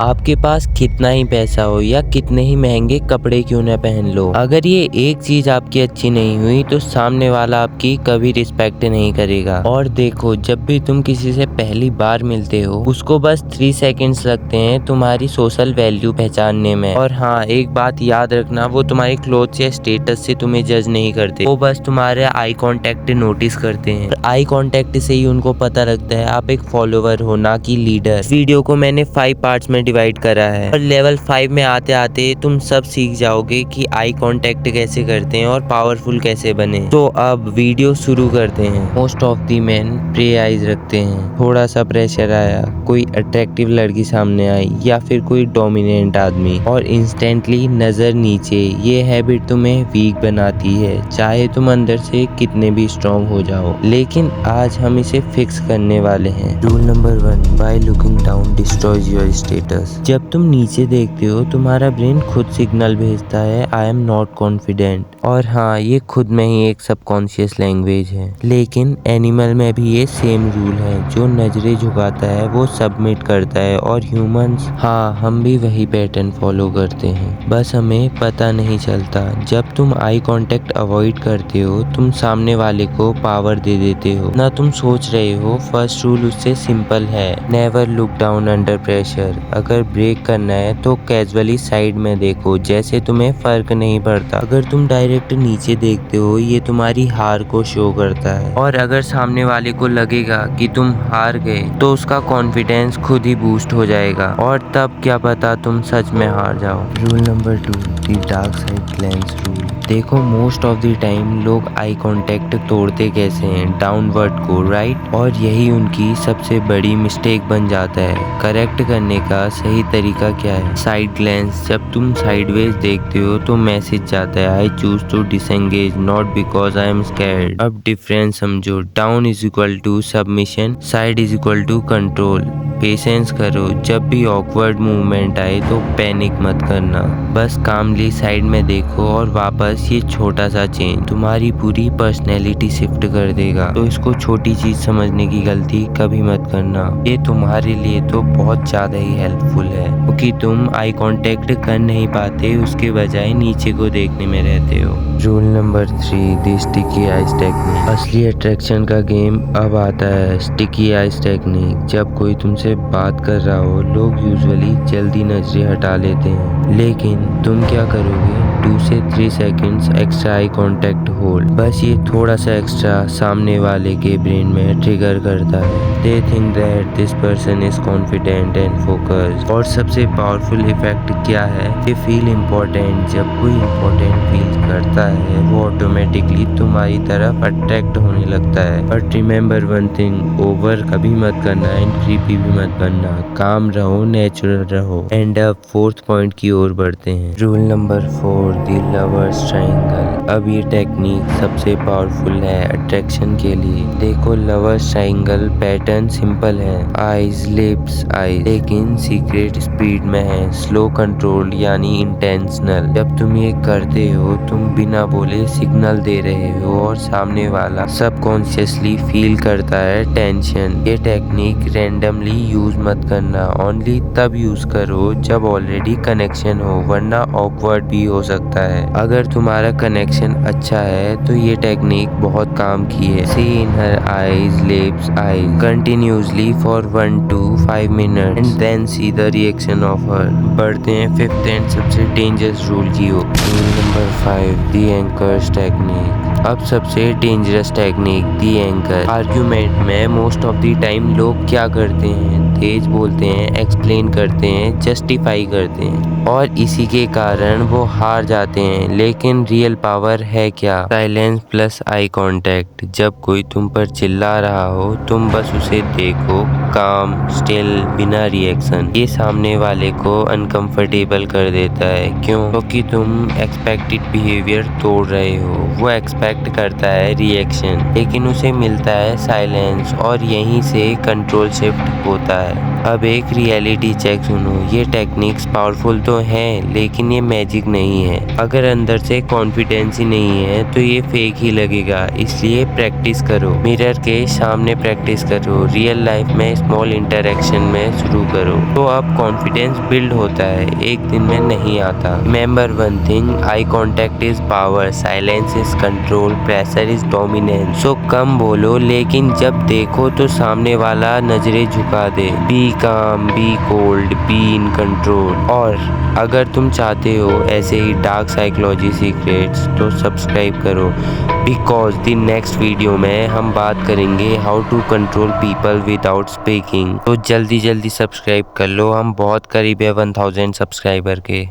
आपके पास कितना ही पैसा हो या कितने ही महंगे कपड़े क्यों न पहन लो, अगर ये एक चीज आपकी अच्छी नहीं हुई तो सामने वाला आपकी कभी रिस्पेक्ट नहीं करेगा। और देखो, जब भी तुम किसी से पहली बार मिलते हो उसको बस 3 सेकेंड्स लगते हैं तुम्हारी सोशल वैल्यू पहचानने में। और हाँ, एक बात याद रखना, वो तुम्हारे क्लोथ्स या स्टेटस से तुम्हें जज नहीं करते, वो बस तुम्हारे आई कांटेक्ट नोटिस करते हैं। आई कांटेक्ट से ही उनको पता लगता है आप एक फॉलोवर हो, ना कि लीडर। वीडियो को मैंने 5 पार्ट्स में डिवाइड करा है और लेवल 5 में आते आते तुम सब सीख जाओगे कि आई कांटेक्ट कैसे करते हैं और पावरफुल कैसे बने। तो अब वीडियो शुरू करते हैं। Most of the man prey eyes रखते हैं। थोड़ा सा प्रेशर आया, कोई अट्रैक्टिव लड़की सामने आई या फिर कोई डोमिनेंट आदमी, और इंस्टेंटली नजर नीचे। ये हैबिट तुम्हें वीक बनाती है, चाहे तुम अंदर से कितने भी स्ट्रॉन्ग हो जाओ। लेकिन आज हम इसे फिक्स करने वाले हैं। Rule number 1, by looking down destroys your status. जब तुम नीचे देखते हो तुम्हारा ब्रेन खुद सिग्नल भेजता है आई एम नॉट कॉन्फिडेंट। और हाँ, ये खुद में ही एक सबकॉन्शियस लैंग्वेज है। लेकिन एनिमल में भी ये सेम रूल है, जो नजरें झुकाता है वो सबमिट करता है। और ह्यूमंस, हाँ, हम भी वही पैटर्न फॉलो करते हैं, बस हमें पता नहीं चलता। जब तुम आई कांटेक्ट अवॉइड करते हो तुम सामने वाले को पावर दे देते हो ना तुम सोच रहे हो। फर्स्ट रूल उससे सिंपल है, never look down under pressure. अगर ब्रेक करना है तो कैजुअली साइड में देखो, जैसे तुम्हें फर्क नहीं पड़ता। अगर तुम डायरेक्ट नीचे देखते हो ये तुम्हारी हार को शो करता है। और अगर सामने वाले को लगेगा कि तुम हार गए तो उसका कॉन्फिडेंस खुद ही बूस्ट हो जाएगा, और तब क्या पता तुम सच में हार जाओ। Rule number 2, the dark side glance rule. देखो, मोस्ट ऑफ द टाइम लोग आई कांटेक्ट तोड़ते कैसे हैं, डाउनवर्ड को, राइट। और यही उनकी सबसे बड़ी मिस्टेक बन जाता है। करेक्ट करने का सही तरीका क्या है? Side glance. जब तुम साइडवेज देखते हो तो मैसेज जाता है I choose to disengage not because I am scared. अब डिफरेंस समझो, down is equal to submission, side is equal to control. Patience करो, जब भी ऑकवर्ड मूवमेंट आए तो पैनिक मत करना, बस कामली साइड में देखो। और वापस ये छोटा सा चेंज तुम्हारी पूरी पर्सनैलिटी शिफ्ट कर देगा। तो इसको छोटी चीज समझने की गलती कभी मत करना, ये तुम्हारे लिए तो बहुत ज्यादा ही हेल्पफुल है, क्योंकि तुम आई कांटेक्ट कर नहीं पाते, उसके बजाय नीचे को देखने में रहते हो। Rule number 3, the sticky eyes technique. असली अट्रैक्शन का गेम अब आता है, स्टिकी आइज टेक्निक। जब कोई तुमसे बात कर रहा हो लोग यूजुअली जल्दी नजरें हटा लेते हैं, लेकिन तुम क्या करोगे? 2 से 3 seconds extra eye contact hold. बस ये थोड़ा सा एक्स्ट्रा सामने वाले के ब्रेन में ट्रिगर करता है। They think that this person is confident and focused. और सबसे पावरफुल इफेक्ट क्या है? They feel important. जब कोई इम्पोर्टेंट फील करता है वो ऑटोमेटिकली तुम्हारी तरफ अट्रैक्ट होने लगता है। But remember one thing, over कभी मत करना एंड क्रीपी भी मत बनना। काम रहो, नेचुरल रहो। एंड अब 4th पॉइंट की ओर बढ़ते हैं। Rule number 4, the lovers triangle. अब ये टेक्निक सबसे पावरफुल है अट्रैक्शन के लिए। देखो, लवर्स ट्रायंगल पैटर्न सिंपल है, आईज लिप्स आईज, लेकिन सीक्रेट स्पीड में है, स्लो कंट्रोल यानी इंटेंशनल। जब तुम ये करते हो तुम बिना बोले सिग्नल दे रहे हो और सामने वाला सबकॉन्शियसली फील करता है टेंशन। ये टेक्निक रैंडमली यूज मत करना, ओनली तब यूज करो जब ऑलरेडी कनेक्शन हो, वरना ऑकवर्ड भी हो सकता है। अगर तुम्हारा कनेक्शन अच्छा है तो ये टेक्निक बहुत काम की है। See in her eyes lips eyes continuously for 1 to 5 minutes and then see the reaction of her. बढ़ते हैं 5th एंड सबसे डेंजरस रूल की ओर। Rule number 5, the anchors technique. अब सबसे dangerous technique, the anchor. Argument में most of the time लोग क्या करते हैं? तेज बोलते हैं, एक्सप्लेन करते हैं, जस्टिफाई करते हैं, और इसी के कारण वो हार जाते हैं। लेकिन रियल पावर है क्या? Silence plus eye contact. जब कोई तुम पर चिल्ला रहा हो तुम बस उसे देखो, काम, स्टिल, बिना रिएक्शन। ये सामने वाले को अनकंफर्टेबल कर देता है। क्यों? क्योंकि तुम एक्सपेक्टेड बिहेवियर तोड़ रहे हो। वो एक्सपेक्ट करता है रिएक्शन, लेकिन उसे मिलता है साइलेंस, और यहीं से कंट्रोल शिफ्ट होता है। है। अब एक रियलिटी चेक सुनो, ये टेक्निक्स पावरफुल तो हैं लेकिन ये मैजिक नहीं है। अगर अंदर से कॉन्फिडेंस ही नहीं है तो ये फेक ही लगेगा, इसलिए प्रैक्टिस करो। मिरर के सामने प्रैक्टिस करो, रियल लाइफ में स्मॉल इंटरेक्शन में शुरू करो तो अब कॉन्फिडेंस बिल्ड होता है, एक दिन में नहीं आता। Remember one thing, eye contact is power, silence is control, pressure is dominance. So कम बोलो लेकिन जब देखो तो सामने वाला नजरें झुका दे। Be calm, be cold, be in control. और अगर तुम चाहते हो ऐसे ही डार्क साइकोलॉजी सीक्रेट्स तो सब्सक्राइब करो, बिकॉज द नेक्स्ट वीडियो में हम बात करेंगे how to control people without speaking. तो जल्दी जल्दी सब्सक्राइब कर लो, हम बहुत करीब है 1000 सब्सक्राइबर के।